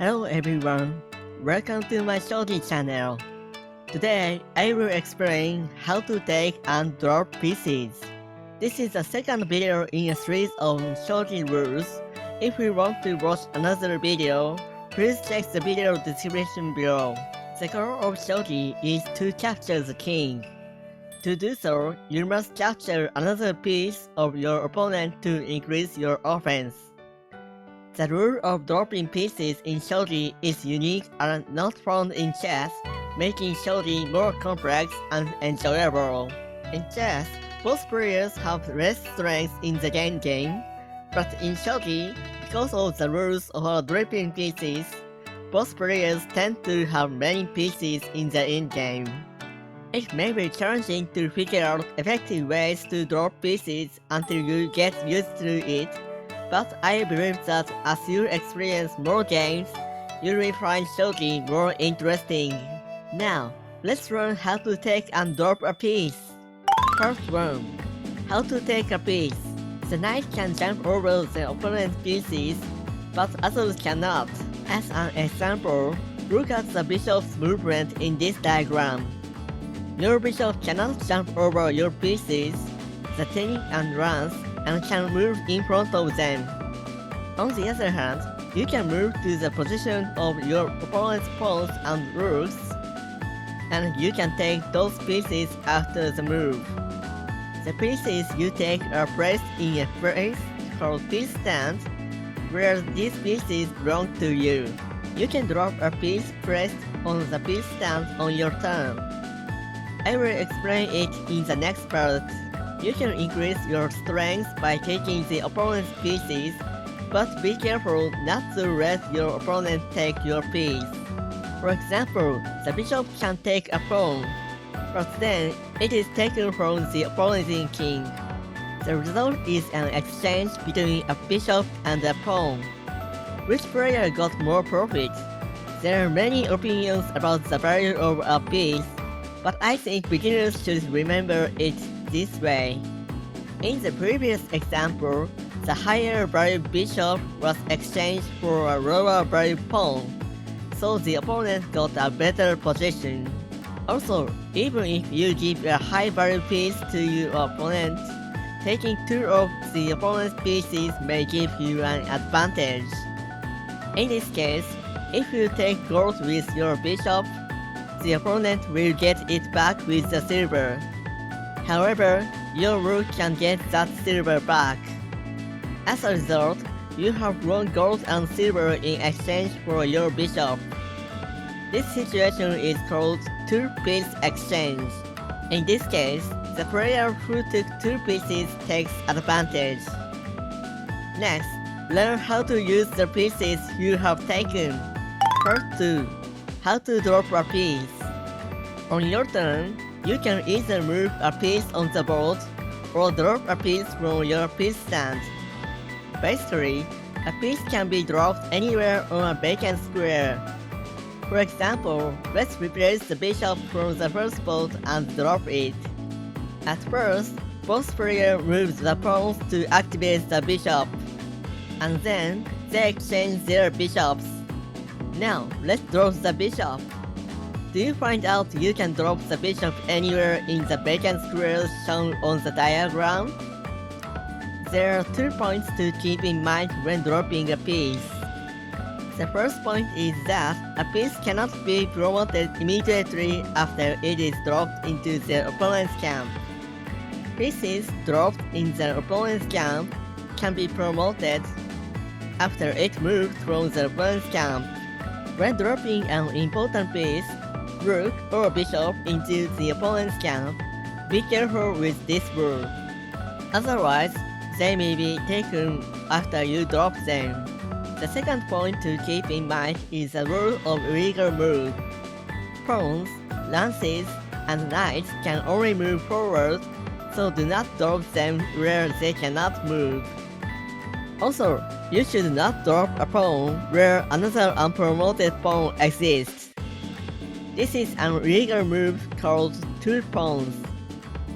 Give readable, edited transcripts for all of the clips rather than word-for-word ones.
Hello everyone, welcome to my Shogi channel. Today I will explain how to take and drop pieces. This is the second video in a series of Shogi rules. If you want to watch another video, please check the video description below. The goal of Shogi is to capture the king. To do so, you must capture another piece of your opponent to increase your offense. The rule of dropping pieces in Shogi is unique and not found in chess, making Shogi more complex and enjoyable. In chess, both players have less strength in the end game, but in Shogi, because of the rules of dropping pieces, both players tend to have many pieces in the end game. It may be challenging to figure out effective ways to drop pieces until you get used to it, but I believe that as you experience more games, you will find Shogi more interesting. Now, let's learn how to take and drop a piece. First one. How to take a piece. The knight can jump over the opponent's pieces, but others cannot. As an example, look at the bishop's movement in this diagram. Your bishop cannot jump over your pieces, the tennis and runs, and can move in front of them. On the other hand, you can move to the position of your opponent's pawns and rooks, and you can take those pieces after the move. The pieces you take are placed in a place called piece stand, where these pieces belong to you. You can drop a piece placed on the piece stand on your turn. I will explain it in the next part. You can increase your strength by taking the opponent's pieces, but be careful not to let your opponent take your piece. For example, the bishop can take a pawn, but then it is taken from the opposing king. The result is an exchange between a bishop and a pawn. Which player got more profit? There are many opinions about the value of a piece, but I think beginners should remember it this way. In the previous example, the higher value bishop was exchanged for a lower value pawn, so the opponent got a better position. Also, even if you give a high value piece to your opponent, taking two of the opponent's pieces may give you an advantage. In this case, if you take gold with your bishop, the opponent will get it back with the silver. However, your rook can get that silver back. As a result, you have won gold and silver in exchange for your bishop. This situation is called two-piece exchange. In this case, the player who took two pieces takes advantage. Next, learn how to use the pieces you have taken. Part 2. How to drop a piece. On your turn, you can either move a piece on the board or drop a piece from your piece stand. Basically, a piece can be dropped anywhere on a vacant square. For example, let's replace the bishop from the first spot and drop it. At first, both players move the pawns to activate the bishop, and then they exchange their bishops. Now, let's drop the bishop. Do you find out you can drop the bishop anywhere in the vacant squares shown on the diagram? There are 2 points to keep in mind when dropping a piece. The first point is that a piece cannot be promoted immediately after it is dropped into the opponent's camp. Pieces dropped in the opponent's camp can be promoted after it moved from the opponent's camp. When dropping an important piece, rook or bishop into the opponent's camp, be careful with this rule. Otherwise, they may be taken after you drop them. The second point to keep in mind is the rule of illegal move. Pawns, lances, and knights can only move forward, so do not drop them where they cannot move. Also, you should not drop a pawn where another unpromoted pawn exists. This is an illegal move called two pawns.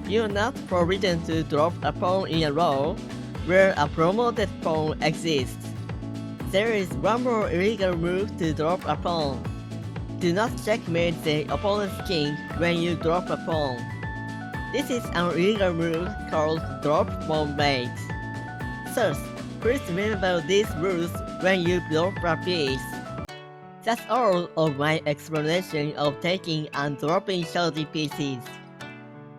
You are not forbidden to drop a pawn in a row where a promoted pawn exists. There is one more illegal move to drop a pawn. Do not checkmate the opponent's king when you drop a pawn. This is an illegal move called drop pawn mate. Thus, please remember these rules when you drop a piece. That's all of my explanation of taking and dropping shogi pieces.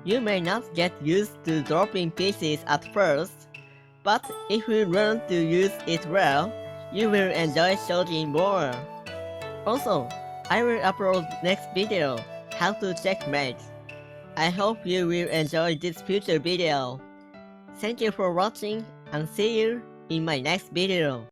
You may not get used to dropping pieces at first, but if you learn to use it well, you will enjoy shogi more. Also, I will upload next video, how to checkmate. I hope you will enjoy this future video. Thank you for watching and see you in my next video.